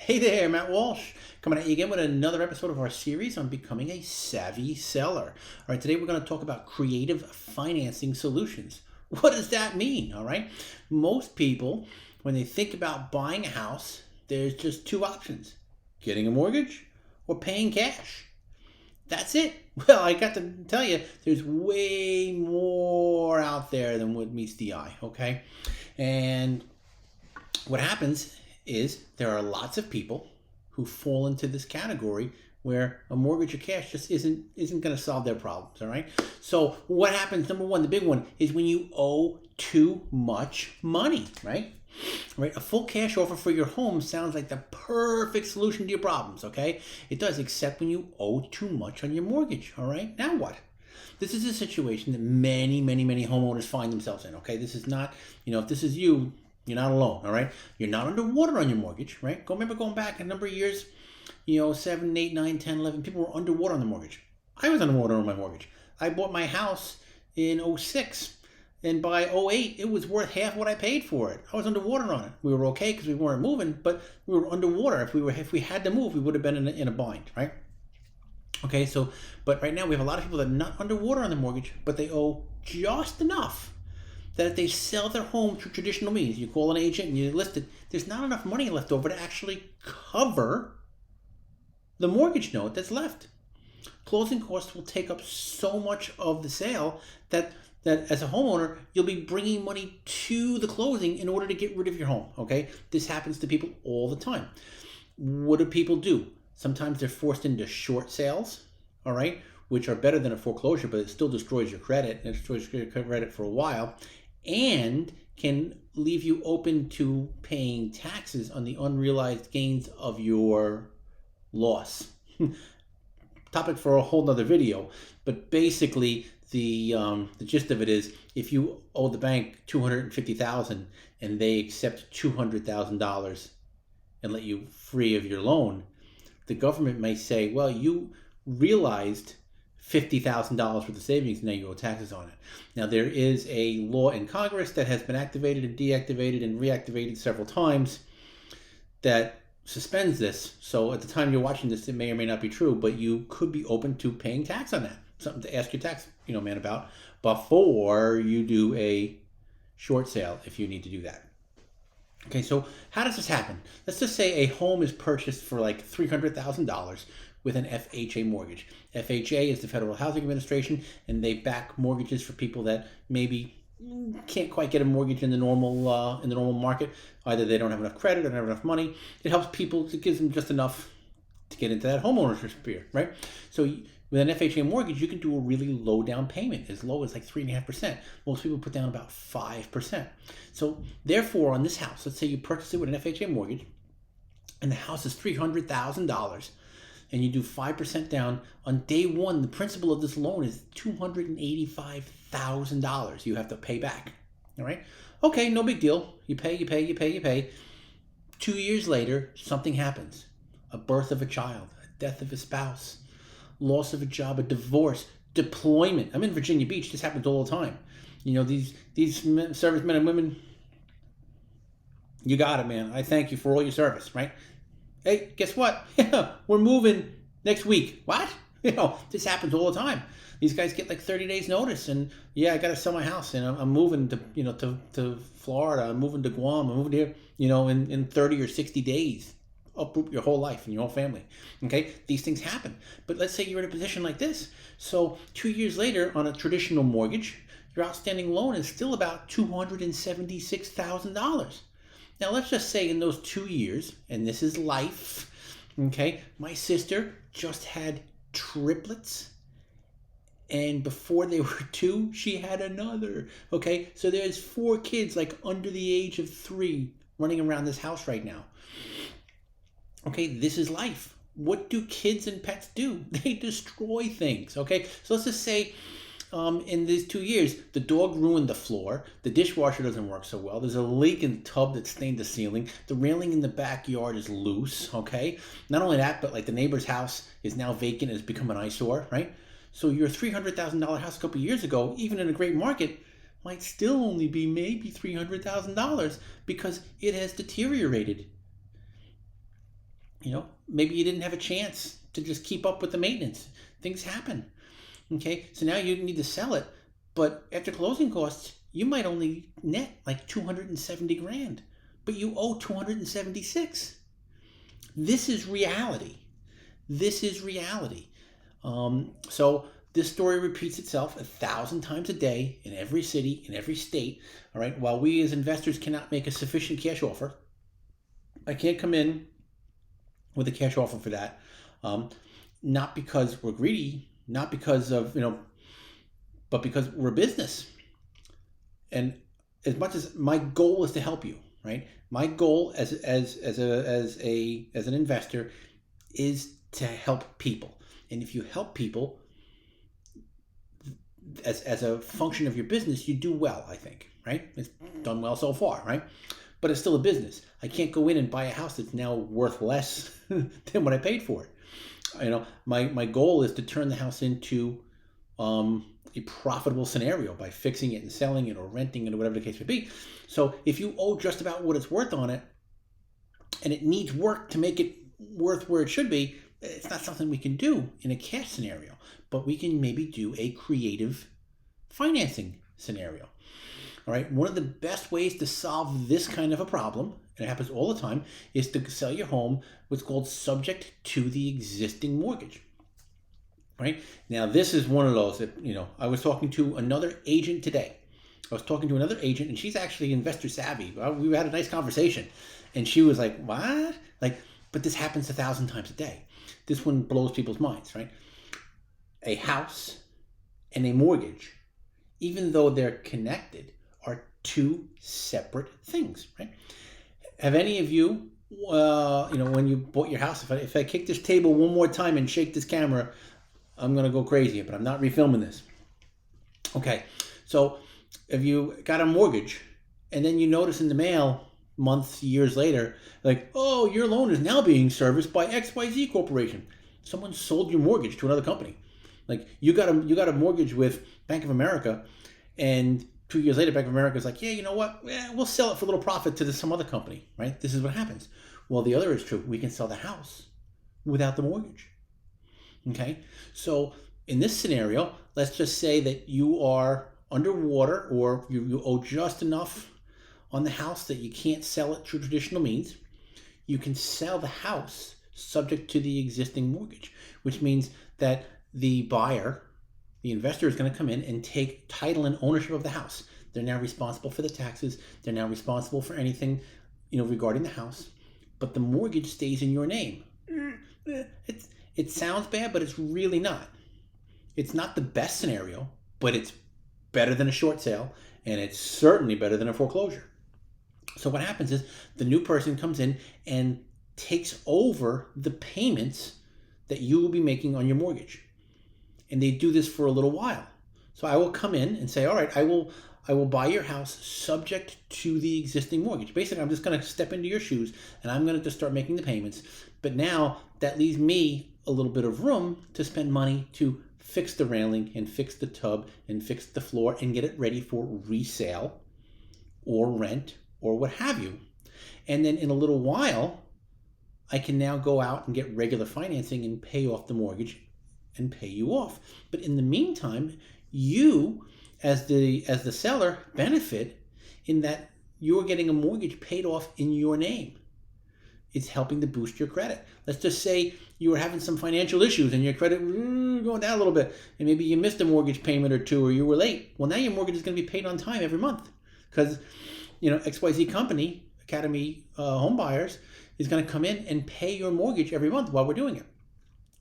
Hey there, Matt Walsh, coming at you again with another episode of our series on becoming a savvy seller. All right, today we're going to talk about creative financing solutions. What does that mean? All right, most people, when they think about buying a house, there's just two options: getting a mortgage or paying cash. That's it. Well, I got to tell you, there's way more out there than what meets the eye, okay? And what happens is there are lots of people who fall into this category where a mortgage or cash just isn't going to solve their problems. All right. So what happens? Number one, the big one is when you owe too much money. Right. Right. A full cash offer for your home sounds like the perfect solution to your problems. Okay. It does, except when you owe too much on your mortgage. All right. Now what? This is a situation that many homeowners find themselves in. Okay. This is not, if this is you, you're not alone, all right? You're not underwater on your mortgage, right? Remember going back a number of years, 7, 8, 9, 10, 11, people were underwater on the mortgage. I was underwater on my mortgage. I bought my house in '06, and by '08, it was worth half what I paid for it. I was underwater on it. We were okay because we weren't moving, but we were underwater. If we had to move, we would have been in a bind, right? Okay, but right now we have a lot of people that are not underwater on the mortgage, but they owe just enough that if they sell their home through traditional means, you call an agent and you list it, there's not enough money left over to actually cover the mortgage note that's left. Closing costs will take up so much of the sale that as a homeowner, you'll be bringing money to the closing in order to get rid of your home, okay? This happens to people all the time. What do people do? Sometimes they're forced into short sales, all right, which are better than a foreclosure, but it still destroys your credit. It destroys your credit for a while, and can leave you open to paying taxes on the unrealized gains of your loss. Topic for a whole nother video, but basically the gist of it is, if you owe the bank $250,000 and they accept $200,000 and let you free of your loan, the government may say, well, you realized $50,000 worth of savings, and now you owe taxes on it. Now, there is a law in Congress that has been activated and deactivated and reactivated several times that suspends this. So at the time you're watching this, it may or may not be true, but you could be open to paying tax on that. Something to ask your tax man about before you do a short sale, if you need to do that. Okay, so how does this happen? Let's just say a home is purchased for like $300,000 with an FHA mortgage. FHA is the Federal Housing Administration, and they back mortgages for people that maybe can't quite get a mortgage in the normal market. Either they don't have enough credit or don't have enough money. It helps people. It gives them just enough to get into that homeownership sphere, right? So with an FHA mortgage, you can do a really low down payment, as low as like 3.5%. Most people put down about 5%. So therefore, on this house, let's say you purchase it with an FHA mortgage, and the house is $300,000, and you do 5% down. On day one, the principal of this loan is $285,000 you have to pay back. All right? Okay, no big deal. You pay. 2 years later, something happens. A birth of a child, a death of a spouse, loss of a job, a divorce, deployment. I'm in Virginia Beach. This happens all the time. These servicemen and women, you got it, man. I thank you for all your service, right? Hey, guess what? We're moving next week. What? This happens all the time. These guys get like 30 days notice, and I got to sell my house, and I'm moving to Florida. I'm moving to Guam. I'm moving here, in 30 or 60 days. Uproot your whole life and your whole family. Okay, these things happen. But let's say you're in a position like this. So 2 years later, on a traditional mortgage, your outstanding loan is still about $276,000. Now, let's just say in those 2 years, and this is life, okay, my sister just had triplets, and before they were 2, she had another, okay? So there's 4 kids, like under the age of 3, running around this house right now. Okay, this is life. What do kids and pets do? They destroy things, okay? So let's just say in these 2 years, the dog ruined the floor, the dishwasher doesn't work so well, there's a leak in the tub that stained the ceiling, the railing in the backyard is loose, okay? Not only that, but like the neighbor's house is now vacant and has become an eyesore, right? So your $300,000 house a couple of years ago, even in a great market, might still only be maybe $300,000 because it has deteriorated. Maybe you didn't have a chance to just keep up with the maintenance. Things happen. Okay, so now you need to sell it, but after closing costs, you might only net like 270 grand, but you owe 276. This is reality. This is reality. So this story repeats itself 1,000 times a day in every city, in every state. All right. While we as investors cannot make a sufficient cash offer, I can't come in with a cash offer for that. Not because we're greedy, not because of but because we're a business. And as much as my goal is to help you, right? My goal as an investor is to help people. And if you help people as a function of your business, you do well, I think, right? It's done well so far, right? But it's still a business. I can't go in and buy a house that's now worth less than what I paid for it. My goal is to turn the house into a profitable scenario by fixing it and selling it or renting it or whatever the case may be. So if you owe just about what it's worth on it and it needs work to make it worth where it should be, it's not something we can do in a cash scenario, but we can maybe do a creative financing scenario. All right. One of the best ways to solve this kind of a problem, and it happens all the time, is to sell your home what's called subject to the existing mortgage. Right? Now, this is one of those that, I was talking to another agent today. And she's actually investor savvy. We had a nice conversation. And she was like, what? But this happens 1,000 times a day. This one blows people's minds, right? A house and a mortgage, even though they're connected, are two separate things, right? Have any of you, when you bought your house, if I kick this table one more time and shake this camera, I'm going to go crazy, but I'm not refilming this. Okay, so if you got a mortgage and then you notice in the mail months, years later, like, oh, your loan is now being serviced by XYZ Corporation. Someone sold your mortgage to another company. Like you got a mortgage with Bank of America, and 2 years later, Bank of America is like, yeah, you know what? We'll sell it for a little profit to some other company, right? This is what happens. Well, the other is true. We can sell the house without the mortgage. Okay, so in this scenario, let's just say that you are underwater or you owe just enough on the house that you can't sell it through traditional means. You can sell the house subject to the existing mortgage, which means that the buyer, the investor, is going to come in and take title and ownership of the house. They're now responsible for the taxes. They're now responsible for anything, regarding the house, but the mortgage stays in your name. It sounds bad, but it's really not. It's not the best scenario, but it's better than a short sale, and it's certainly better than a foreclosure. So what happens is the new person comes in and takes over the payments that you will be making on your mortgage. And they do this for a little while. So I will come in and say, all right, I will buy your house subject to the existing mortgage. Basically, I'm just going to step into your shoes and I'm going to just start making the payments. But now that leaves me a little bit of room to spend money to fix the railing and fix the tub and fix the floor and get it ready for resale or rent or what have you. And then in a little while, I can now go out and get regular financing and pay off the mortgage and pay you off. But in the meantime, you as the seller benefit in that you're getting a mortgage paid off in your name. It's helping to boost your credit. Let's just say you were having some financial issues and your credit going down a little bit, and maybe you missed a mortgage payment or two, or you were late. Well, now your mortgage is going to be paid on time every month because XYZ company, Academy Home Buyers, is going to come in and pay your mortgage every month while we're doing it.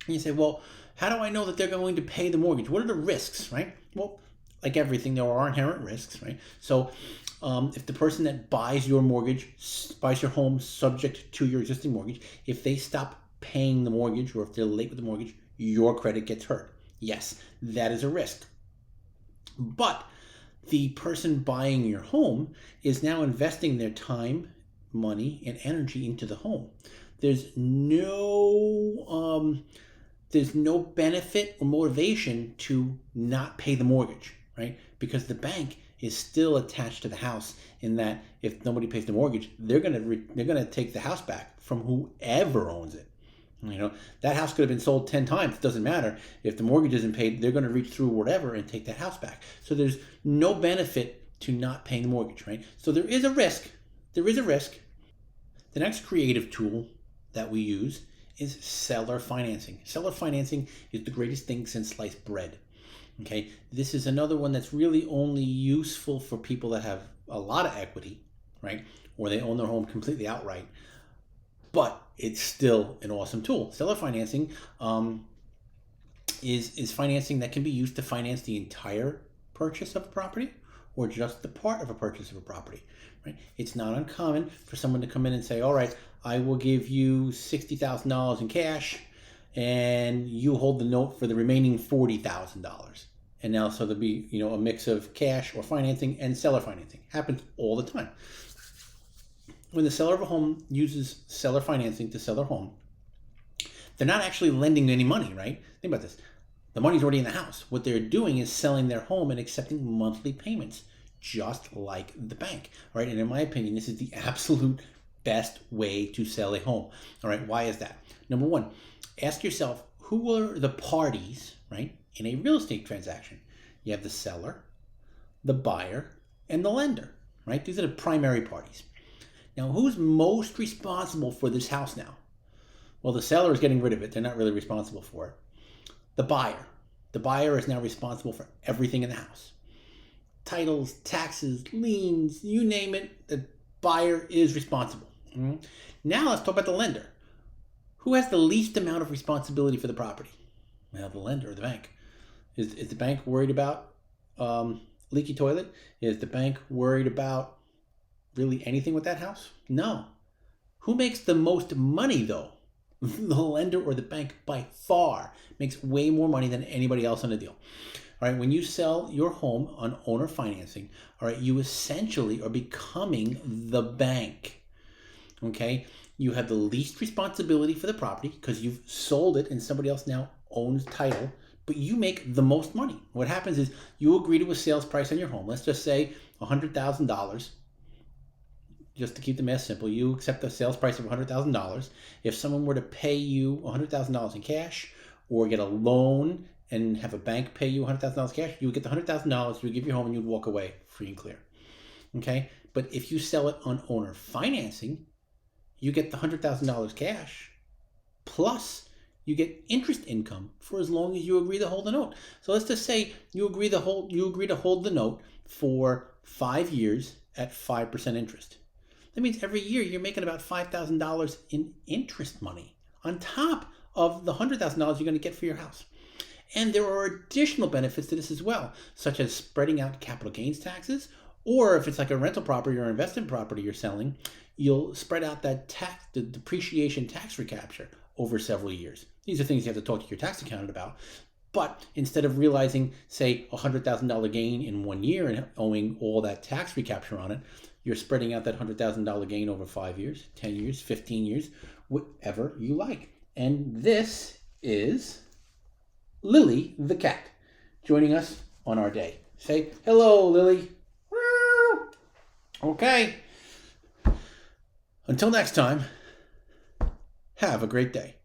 And you say, well, how do I know that they're going to pay the mortgage? What are the risks, right? Well, like everything, there are inherent risks, right? So if the person that buys your home subject to your existing mortgage, if they stop paying the mortgage or if they're late with the mortgage, your credit gets hurt. Yes, that is a risk. But the person buying your home is now investing their time, money, and energy into the home. There's no benefit or motivation to not pay the mortgage, right? Because the bank is still attached to the house, in that if nobody pays the mortgage, they're gonna take the house back from whoever owns it. That house could have been sold 10 times. It doesn't matter. If the mortgage isn't paid, they're going to reach through whatever and take that house back. So there's no benefit to not paying the mortgage, right? So there is a risk. There is a risk. The next creative tool that we use is seller financing. Seller financing is the greatest thing since sliced bread. Okay, this is another one that's really only useful for people that have a lot of equity, right? Or they own their home completely outright. But it's still an awesome tool. Seller financing is financing that can be used to finance the entire purchase of a property or just the part of a purchase of a property. Right? It's not uncommon for someone to come in and say, all right, I will give you $60,000 in cash and you hold the note for the remaining $40,000. And now so there'll be a mix of cash or financing and seller financing. Happens all the time. When the seller of a home uses seller financing to sell their home, they're not actually lending any money, right? Think about this. The money's already in the house. What they're doing is selling their home and accepting monthly payments, just like the bank, right? And in my opinion, this is the absolute best way to sell a home. All right, why is that? Number one, ask yourself, who are the parties, right, in a real estate transaction? You have the seller, the buyer, and the lender, right? These are the primary parties. Now, who's most responsible for this house now? Well, the seller is getting rid of it. They're not really responsible for it. The buyer. The buyer is now responsible for everything in the house. Titles, taxes, liens, you name it, the buyer is responsible. Now let's talk about the lender. Who has the least amount of responsibility for the property? Well, the lender or the bank. Is the bank worried about leaky toilet? Is the bank worried about really anything with that house? No. Who makes the most money though? The lender or the bank by far makes way more money than anybody else on the deal. All right, when you sell your home on owner financing, all right, you essentially are becoming the bank. Okay, you have the least responsibility for the property because you've sold it and somebody else now owns title, but you make the most money. What happens is you agree to a sales price on your home. Let's just say $100,000. Just to keep the math simple, you accept the sales price of $100,000. If someone were to pay you $100,000 in cash or get a loan and have a bank pay you $100,000 cash, you would get the $100,000, you would give your home and you'd walk away free and clear. Okay? But if you sell it on owner financing, you get the $100,000 cash plus you get interest income for as long as you agree to hold the note. So let's just say you agree to hold the note for 5 years at 5% interest. That means every year you're making about $5,000 in interest money on top of the $100,000 you're going to get for your house. And there are additional benefits to this as well, such as spreading out capital gains taxes, or if it's like a rental property or investment property you're selling, you'll spread out that the depreciation tax recapture over several years. These are things you have to talk to your tax accountant about. But instead of realizing, say, a $100,000 gain in 1 year and owing all that tax recapture on it, you're spreading out that $100,000 gain over 5 years, 10 years, 15 years, whatever you like. And this is Lily the cat joining us on our day. Say hello, Lily. Okay. Until next time, have a great day.